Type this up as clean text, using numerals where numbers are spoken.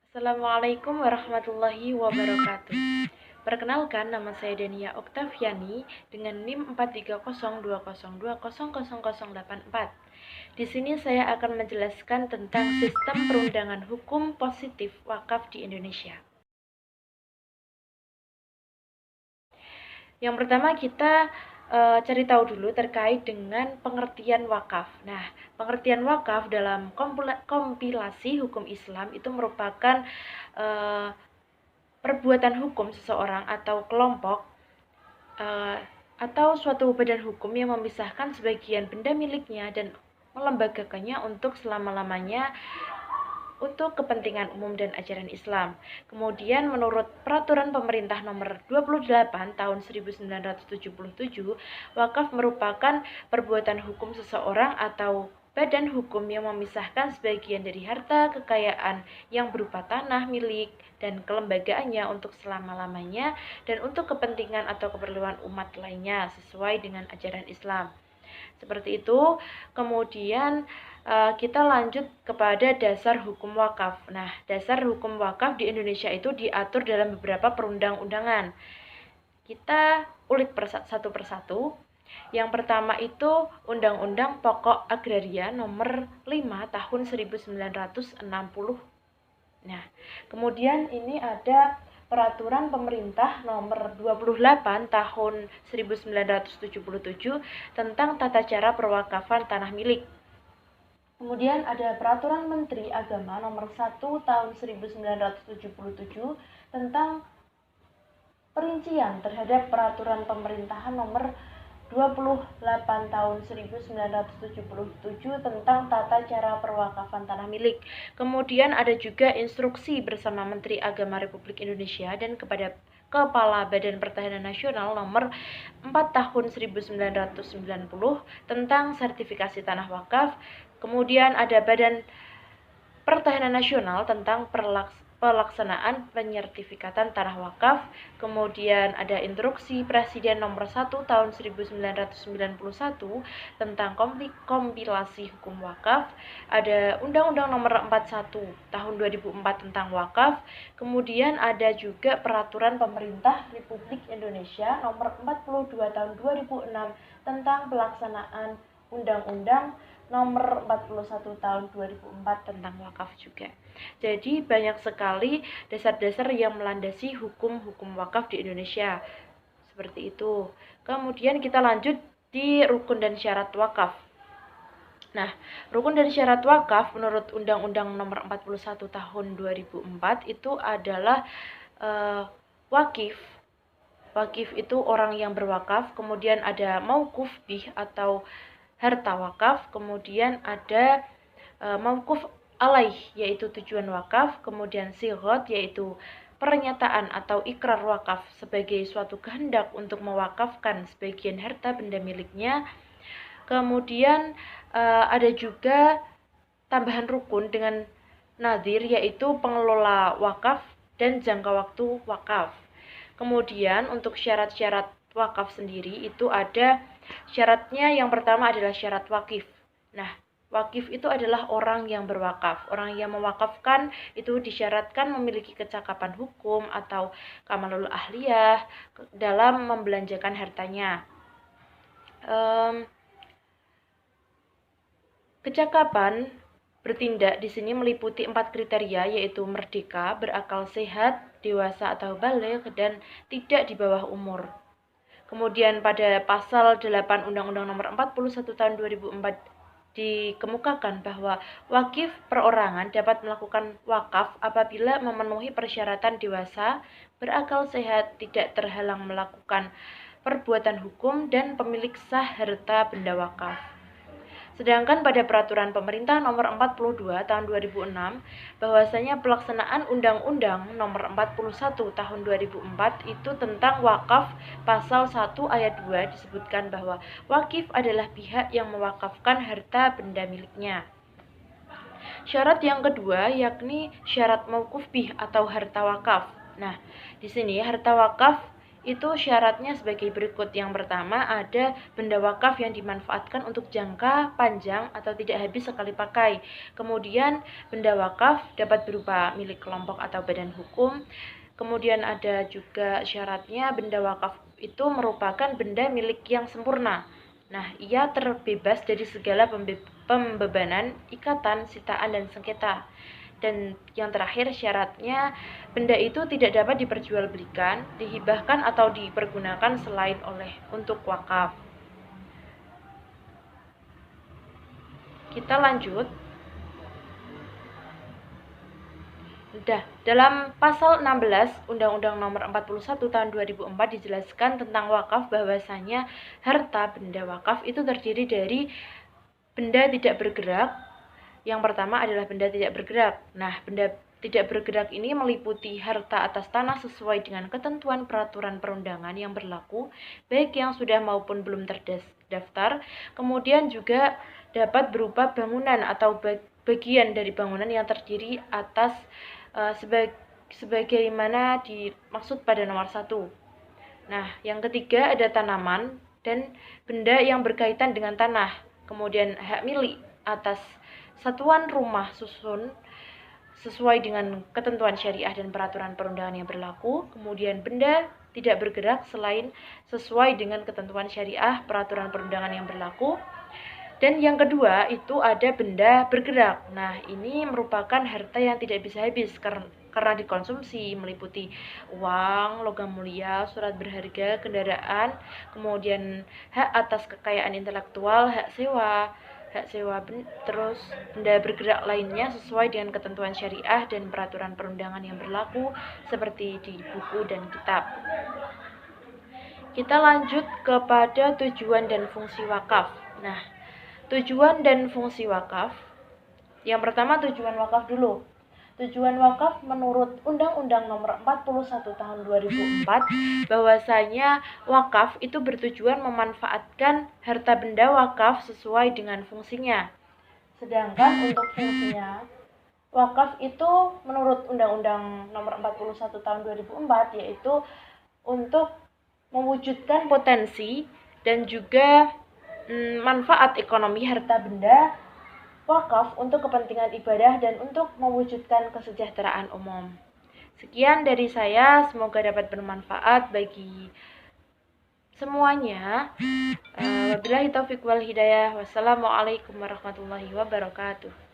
Assalamualaikum warahmatullahi wabarakatuh. Perkenalkan, nama saya Dania Oktaviani dengan NIM 43020200084. Di sini saya akan menjelaskan tentang sistem perundangan hukum positif wakaf di Indonesia. Yang pertama kita cari tahu dulu terkait dengan pengertian wakaf. Nah, pengertian wakaf dalam kompilasi hukum Islam itu merupakan perbuatan hukum seseorang atau kelompok atau suatu badan hukum yang memisahkan sebagian benda miliknya dan melembagakannya untuk selama-lamanya untuk kepentingan umum dan ajaran Islam. Kemudian menurut Peraturan Pemerintah Nomor 28 Tahun 1977, wakaf merupakan perbuatan hukum seseorang atau badan hukum yang memisahkan sebagian dari harta kekayaan yang berupa tanah milik dan kelembagaannya untuk selama-lamanya dan untuk kepentingan atau keperluan umat lainnya sesuai dengan ajaran Islam. Seperti itu. Kemudian kita lanjut kepada dasar hukum wakaf. Nah, dasar hukum wakaf di Indonesia itu diatur dalam beberapa perundang-undangan. Kita ulik satu persatu. Yang pertama itu Undang-Undang Pokok Agraria Nomor 5 Tahun 1960. Nah, kemudian ini ada Peraturan Pemerintah Nomor 28 Tahun 1977 tentang tata cara perwakafan tanah milik. Kemudian ada Peraturan Menteri Agama Nomor 1 Tahun 1977 tentang perincian terhadap Peraturan Pemerintahan Nomor 28 Tahun 1977 tentang tata cara perwakafan tanah milik. Kemudian ada juga instruksi bersama Menteri Agama Republik Indonesia dan kepada Kepala Badan Pertahanan Nasional Nomor 4 Tahun 1990 tentang sertifikasi tanah wakaf. Kemudian ada Badan Pertahanan Nasional tentang pelaksanaan penyertifikatan tanah wakaf. Kemudian ada Instruksi Presiden Nomor 1 Tahun 1991 tentang kompilasi hukum wakaf. Ada Undang-Undang Nomor 41 Tahun 2004 tentang wakaf. Kemudian ada juga Peraturan Pemerintah Republik Indonesia Nomor 42 Tahun 2006 tentang pelaksanaan Undang-Undang Nomor 41 Tahun 2004 tentang wakaf juga. Jadi banyak sekali dasar-dasar yang melandasi hukum-hukum wakaf di Indonesia. Seperti itu. Kemudian kita lanjut di rukun dan syarat wakaf. Nah, rukun dan syarat wakaf menurut Undang-Undang Nomor 41 Tahun 2004 itu adalah wakif. Wakif itu orang yang berwakaf. Kemudian ada mauquf bih atau harta wakaf. Kemudian ada mauquf alaih yaitu tujuan wakaf. Kemudian sighot yaitu pernyataan atau ikrar wakaf sebagai suatu kehendak untuk mewakafkan sebagian harta benda miliknya. Kemudian ada juga tambahan rukun dengan nadhir yaitu pengelola wakaf dan jangka waktu wakaf. Kemudian untuk syarat-syarat wakaf sendiri itu ada syaratnya. Yang pertama adalah syarat wakif. Nah, wakif itu adalah orang yang berwakaf. Orang yang mewakafkan itu disyaratkan memiliki kecakapan hukum atau kamalul ahliyah dalam membelanjakan hartanya. Kecakapan bertindak di sini meliputi 4 kriteria, yaitu merdeka, berakal sehat, dewasa atau baligh, dan tidak di bawah umur. Kemudian pada pasal 8 Undang-Undang Nomor 41 Tahun 2004 dikemukakan bahwa wakif perorangan dapat melakukan wakaf apabila memenuhi persyaratan dewasa, berakal sehat, tidak terhalang melakukan perbuatan hukum, dan pemilik sah harta benda wakaf. Sedangkan pada Peraturan Pemerintah Nomor 42 Tahun 2006 bahwasanya pelaksanaan Undang-Undang Nomor 41 Tahun 2004 itu tentang wakaf pasal 1 ayat 2 disebutkan bahwa wakif adalah pihak yang mewakafkan harta benda miliknya. Syarat yang kedua yakni syarat mauquf bih atau harta wakaf. Nah, di sini harta wakaf itu syaratnya sebagai berikut. Yang pertama ada benda wakaf yang dimanfaatkan untuk jangka panjang atau tidak habis sekali pakai. Kemudian benda wakaf dapat berupa milik kelompok atau badan hukum. Kemudian ada juga syaratnya benda wakaf itu merupakan benda milik yang sempurna. Nah, ia terbebas dari segala pembebanan, ikatan, sitaan, dan sengketa. Dan yang terakhir syaratnya benda itu tidak dapat diperjualbelikan, dihibahkan atau dipergunakan selain untuk wakaf. Kita lanjut. Dalam pasal 16 Undang-Undang Nomor 41 Tahun 2004 dijelaskan tentang wakaf bahwasanya harta benda wakaf itu terdiri dari benda tidak bergerak. Yang pertama adalah benda tidak bergerak. Nah, benda tidak bergerak ini meliputi harta atas tanah sesuai dengan ketentuan peraturan perundangan yang berlaku, baik yang sudah maupun belum terdaftar. Kemudian juga dapat berupa bangunan atau bagian dari bangunan yang terdiri atas sebagaimana dimaksud pada nomor 1. Nah, yang ketiga ada tanaman dan benda yang berkaitan dengan tanah. Kemudian hak milik atas satuan rumah susun sesuai dengan ketentuan syariah dan peraturan perundangan yang berlaku. Kemudian benda tidak bergerak selain sesuai dengan ketentuan syariah, peraturan perundangan yang berlaku. Dan yang kedua itu ada benda bergerak. Nah, ini merupakan harta yang tidak bisa habis karena dikonsumsi, meliputi uang, logam mulia, surat berharga, kendaraan, kemudian hak atas kekayaan intelektual, hak sewa, terus benda bergerak lainnya sesuai dengan ketentuan syariah dan peraturan perundangan yang berlaku seperti di buku dan kitab. Kita lanjut kepada tujuan dan fungsi wakaf. Nah, tujuan dan fungsi wakaf. Yang pertama tujuan wakaf dulu. Tujuan wakaf menurut Undang-Undang Nomor 41 Tahun 2004 bahwasanya wakaf itu bertujuan memanfaatkan harta benda wakaf sesuai dengan fungsinya. Sedangkan untuk fungsinya, wakaf itu menurut Undang-Undang Nomor 41 Tahun 2004 yaitu untuk mewujudkan potensi dan juga manfaat ekonomi harta benda wakaf untuk kepentingan ibadah dan untuk mewujudkan kesejahteraan umum. Sekian dari saya, semoga dapat bermanfaat bagi semuanya. Wabillahi taufiq wal hidayah. Wassalamualaikum warahmatullahi wabarakatuh.